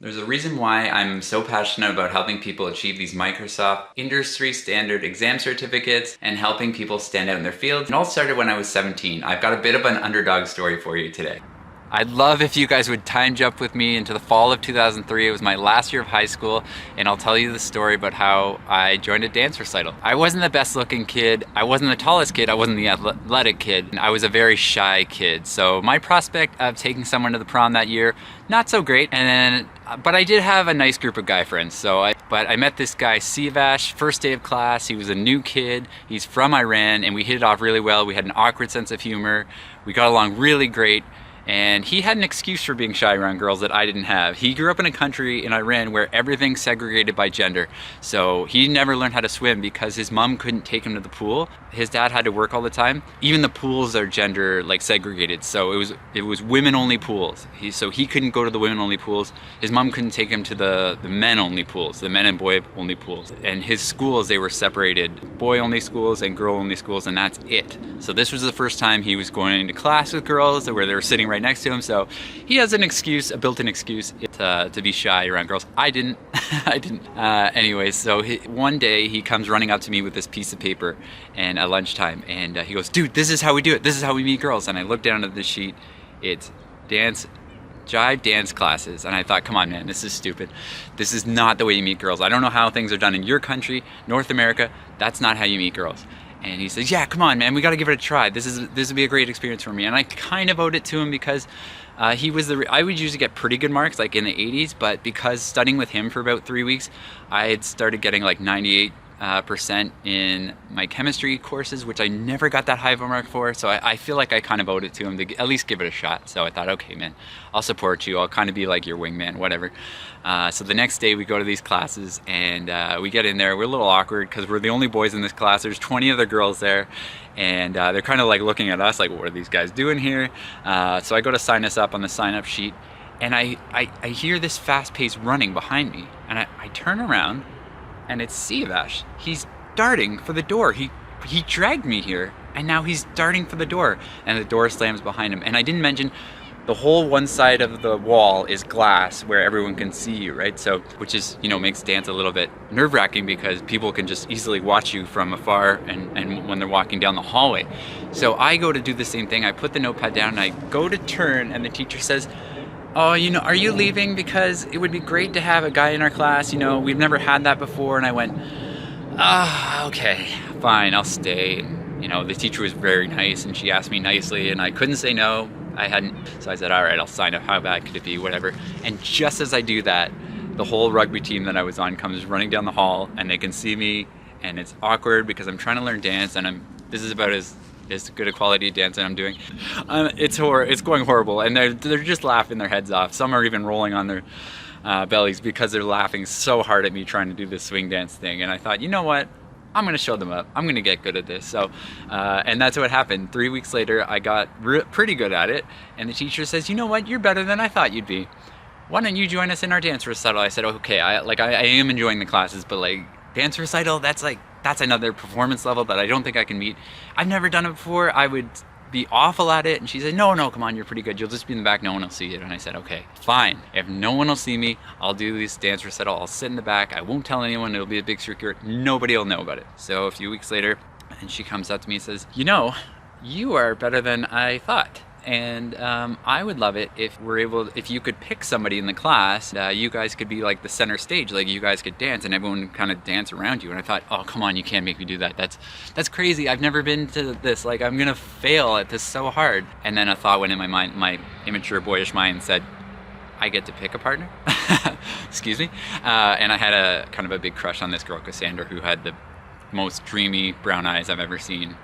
There's a reason why I'm so passionate about helping people achieve these Microsoft industry standard exam certificates and helping people stand out in their fields. It all started when I was 17. I've got a bit of an underdog story for you today. I'd love if you guys would time jump with me into the fall of 2003. It was my last year of high school, and I'll tell you the story about how I joined a dance recital. I wasn't the best looking kid, I wasn't the tallest kid, I wasn't the athletic kid. I was a very shy kid, so my prospect of taking someone to the prom that year, not so great. But I did have a nice group of guy friends. But I met this guy, Sivash, first day of class. He was a new kid, he's from Iran, and we hit it off really well. We had an awkward sense of humor, we got along really great. And he had an excuse for being shy around girls that I didn't have. He grew up in a country in Iran where everything's segregated by gender. So he never learned how to swim because his mom couldn't take him to the pool. His dad had to work all the time. Even the pools are gender segregated. So it was women only pools. So he couldn't go to the women only pools. His mom couldn't take him to the men only pools, the men and boy only pools. And his schools, they were separated, boy only schools and girl only schools, and that's it. So this was the first time he was going to class with girls where they were sitting right next to him, so he has an excuse, a built-in excuse to be shy around girls. I didn't. I didn't. Anyways, so one day he comes running up to me with this piece of paper and at lunchtime, and he goes, "Dude, this is how we do it. This is how we meet girls." And I look down at the sheet. It's jive dance classes, and I thought, come on man, this is stupid. This is not the way you meet girls. I don't know how things are done in your country, North America. That's not how you meet girls. And he says, "Yeah, come on, man, we got to give it a try. This would be a great experience for me." And I kind of owed it to him because I would usually get pretty good marks, like in the 80s, but because studying with him for about 3 weeks, I had started getting like 98% in my chemistry courses, which I never got that high of a mark for. So I feel like I kind of owed it to him to at least give it a shot. So I thought, okay, man, I'll support you. I'll kind of be like your wingman, whatever. So the next day we go to these classes, and we get in there. We're a little awkward because we're the only boys in this class. There's 20 other girls there, and they're kind of like looking at us like, what are these guys doing here? So I go to sign us up on the sign-up sheet, and I hear this fast-paced running behind me, and I turn around, and it's Sivash. He's darting for the door. He dragged me here, and now he's darting for the door, and the door slams behind him. And I didn't mention the whole one side of the wall is glass where everyone can see you, right? So, which is, makes dance a little bit nerve-wracking because people can just easily watch you from afar and when they're walking down the hallway. So I go to do the same thing. I put the notepad down and I go to turn, and the teacher says, "Oh, are you leaving? Because it would be great to have a guy in our class. We've never had that before." And I went, okay, fine, I'll stay. The teacher was very nice, and she asked me nicely, and I couldn't say no. I hadn't. So I said, all right, I'll sign up. How bad could it be? Whatever. And just as I do that, the whole rugby team that I was on comes running down the hall, and they can see me, and it's awkward because I'm trying to learn dance, and this is about as good a quality of dance that I'm doing. It's going horrible, and they're just laughing their heads off. Some are even rolling on their bellies because they're laughing so hard at me trying to do this swing dance thing. And I thought, you know what? I'm gonna show them up. I'm gonna get good at this. So, and that's what happened. 3 weeks later, I got pretty good at it, and the teacher says, "You know what? You're better than I thought you'd be. Why don't you join us in our dance recital?" I said, "Okay, I am enjoying the classes, but dance recital, that's another performance level that I don't think I can meet. I've never done it before. I would be awful at it." And she said, no, come on, you're pretty good. You'll just be in the back, no one will see it." And I said, okay, fine. If no one will see me, I'll do this dance recital. I'll sit in the back. I won't tell anyone. It'll be a big secret. Nobody will know about it. So a few weeks later, and she comes up to me and says, "You are better than I thought. And I would love it if you could pick somebody in the class, you guys could be like the center stage, like you guys could dance and everyone would kind of dance around you." And I thought, oh, come on, you can't make me do that. That's crazy. I've never been to this. I'm gonna fail at this so hard. And then a thought went in my mind, my immature boyish mind said, I get to pick a partner? Excuse me. And I had a kind of a big crush on this girl, Cassandra, who had the most dreamy brown eyes I've ever seen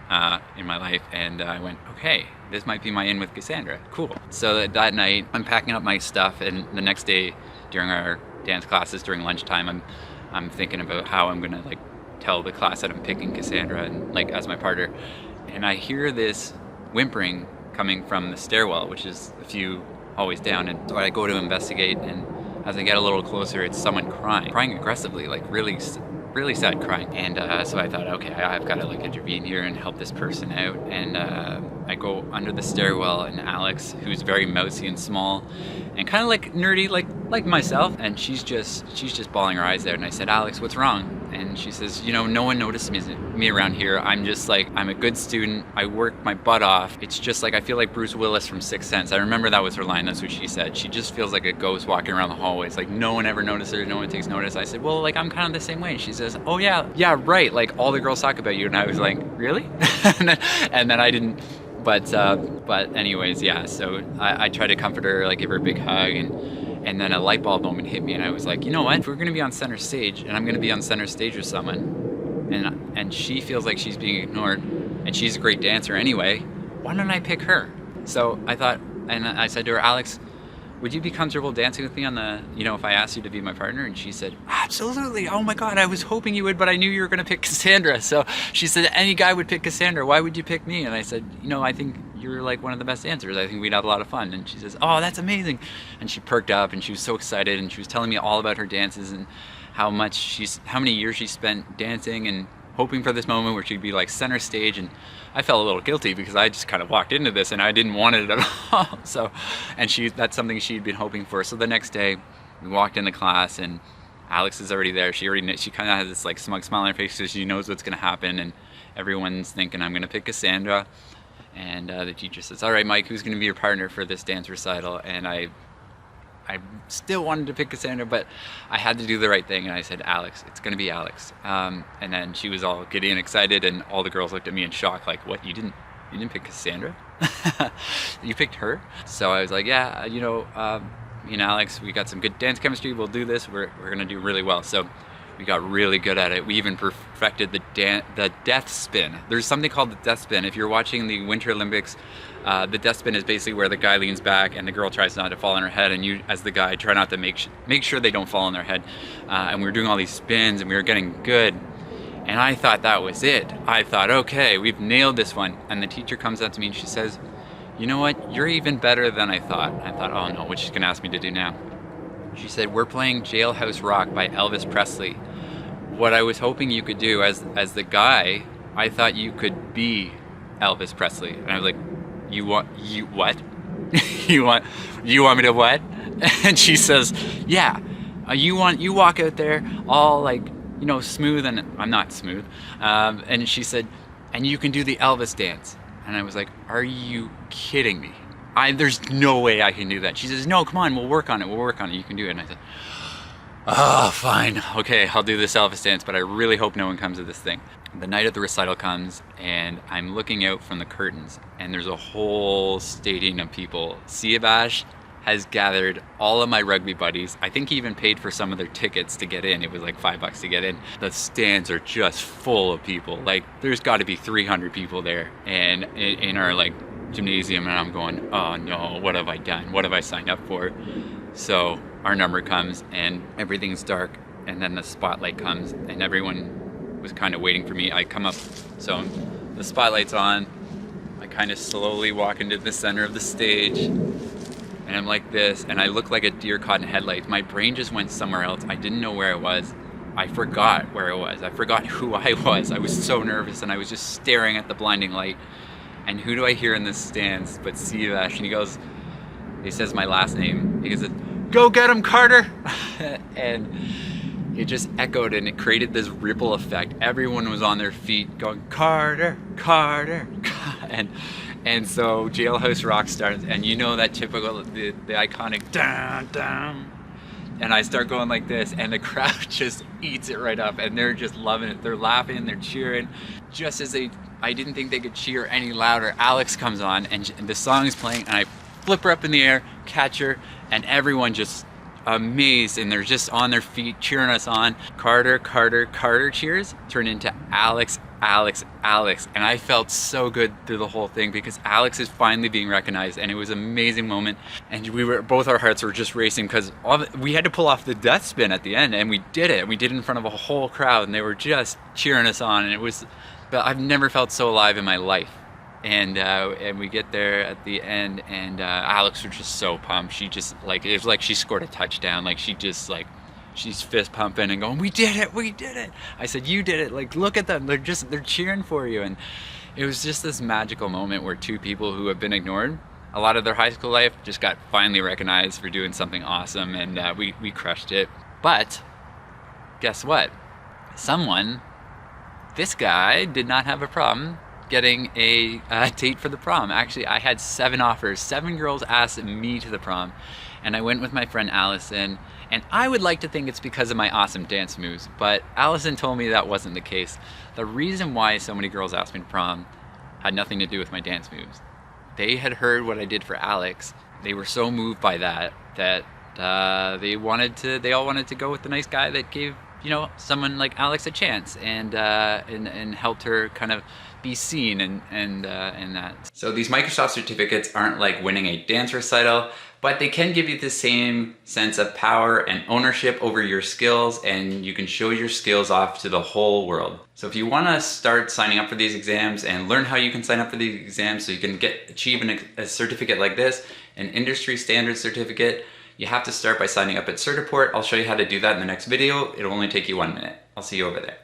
in my life. And I went, okay, this might be my in with Cassandra. Cool. So that night, I'm packing up my stuff, and the next day during our dance classes during lunchtime, I'm thinking about how I'm gonna tell the class that I'm picking Cassandra and as my partner. And I hear this whimpering coming from the stairwell, which is a few hallways down. And so I go to investigate, and as I get a little closer, it's someone crying aggressively, really sad crying. And so I thought, okay, I've got to intervene here and help this person out. And I go under the stairwell, and Alex, who's very mousy and small and kind of like nerdy like myself, and she's just bawling her eyes out. And I said, Alex, what's wrong? And she says, you know, no one noticed me around here. I'm just like, I'm a good student. I work my butt off. It's just like, I feel like Bruce Willis from Sixth Sense. I remember that was her line. That's what she said. She just feels like a ghost walking around the hallways. Like no one ever notices her. No one takes notice. I said, well, like I'm kind of the same way. And she says, oh yeah, right. Like all the girls talk about you. And I was like, really? and then I didn't. But anyways, yeah. So I tried to comfort her, like give her a big hug, and then a light bulb moment hit me, and I was like, you know what? If we're gonna be on center stage, and I'm gonna be on center stage with someone, and she feels like she's being ignored, and she's a great dancer anyway, why don't I pick her? So I thought, and I said to her, Alex, would you be comfortable dancing with me on the, you know, if I asked you to be my partner? And she said, absolutely. Oh my God, I was hoping you would, but I knew you were gonna pick Cassandra. So she said, any guy would pick Cassandra. Why would you pick me? And I said, you know, I think you're like one of the best dancers. I think we'd have a lot of fun. And she says, oh, that's amazing. And she perked up and she was so excited, and she was telling me all about her dances and how many years she spent dancing and hoping for this moment where she'd be like center stage. And I felt a little guilty because I just kind of walked into this and I didn't want it at all. So, and that's something she'd been hoping for. So the next day we walked into class and Alex is already there. She kind of has this like smug smile on her face because she knows what's going to happen, and everyone's thinking I'm going to pick Cassandra. And the teacher says, all right, Mike, who's going to be your partner for this dance recital? And I still wanted to pick Cassandra, but I had to do the right thing, and I said, Alex, it's gonna be Alex. And then she was all giddy and excited, and all the girls looked at me in shock, like, what, you didn't pick Cassandra? You picked her? So I was like, yeah, you know, me and Alex, we got some good dance chemistry, we'll do this, we're gonna do really well. So we got really good at it. We even perfected the death spin. There's something called the death spin. If you're watching the Winter Olympics, the death spin is basically where the guy leans back and the girl tries not to fall on her head, and you, as the guy, try not to make sure they don't fall on their head. And we were doing all these spins, and we were getting good. And I thought that was it. I thought, okay, we've nailed this one. And the teacher comes up to me and she says, you know what? You're even better than I thought. I thought, oh no, what's she gonna ask me to do now? She said, we're playing Jailhouse Rock by Elvis Presley. What I was hoping you could do as the guy, I thought you could be Elvis Presley. And I was like, you what? you want me to what? And she says, yeah, you walk out there all like, you know, smooth, and I'm not smooth. And she said, and you can do the Elvis dance. And I was like, are you kidding me? There's no way I can do that. She says, no, come on, we'll work on it. You can do it. And I said, oh, fine. Okay, I'll do this Elvis dance, but I really hope no one comes to this thing. The night of the recital comes, and I'm looking out from the curtains, and there's a whole stadium of people. Siavash has gathered all of my rugby buddies. I think he even paid for some of their tickets to get in. It was like $5 to get in. The stands are just full of people. Like, there's got to be 300 people there, and in our like gymnasium, and I'm going, oh no, what have I done? What have I signed up for? So our number comes, and everything's dark, and then the spotlight comes, and everyone was kind of waiting for me. I come up, so the spotlight's on. I kind of slowly walk into the center of the stage, and I'm like this, and I look like a deer caught in headlights. My brain just went somewhere else. I didn't know where I was. I forgot where I was. I forgot who I was. I was so nervous, and I was just staring at the blinding light. And who do I hear in the stands but Siavash? And he says my last name. He goes, go get him, Carter! And it just echoed, and it created this ripple effect. Everyone was on their feet going, Carter, Carter, and so Jailhouse Rock starts, and you know that typical, the iconic dun dun, and I start going like this, and the crowd just eats it right up, and they're just loving it. They're laughing, they're cheering. Just as I didn't think they could cheer any louder, Alex comes on, and the song is playing, and I flip her up in the air, catch her, and everyone just amazed, and they're just on their feet cheering us on. Carter, Carter, Carter cheers turned into Alex, Alex, Alex, and I felt so good through the whole thing because Alex is finally being recognized, and it was an amazing moment, and both our hearts were just racing because we had to pull off the death spin at the end, and we did it. We did it in front of a whole crowd, and they were just cheering us on, and but I've never felt so alive in my life. And we get there at the end, and Alex was just so pumped. She just it was like she scored a touchdown. Like she's fist pumping and going, we did it, we did it. I said, you did it. Like, look at them, they're cheering for you. It was just this magical moment where two people who have been ignored a lot of their high school life just got finally recognized for doing something awesome, and we crushed it. But guess what? This guy did not have a problem getting a date for the prom. Actually, I had 7 offers. 7 girls asked me to the prom, and I went with my friend Allison, and I would like to think it's because of my awesome dance moves, but Allison told me that wasn't the case. The reason why so many girls asked me to prom had nothing to do with my dance moves. They had heard what I did for Alex. They were so moved by that they all wanted to go with the nice guy that gave, you know, someone like Alex a chance, and helped her kind of be seen and that. So these Microsoft certificates aren't like winning a dance recital, but they can give you the same sense of power and ownership over your skills, and you can show your skills off to the whole world. So if you want to start signing up for these exams and learn how you can sign up for these exams so you can achieve a certificate like this, an industry standard certificate, you have to start by signing up at Certiport. I'll show you how to do that in the next video. It'll only take you 1 minute. I'll see you over there.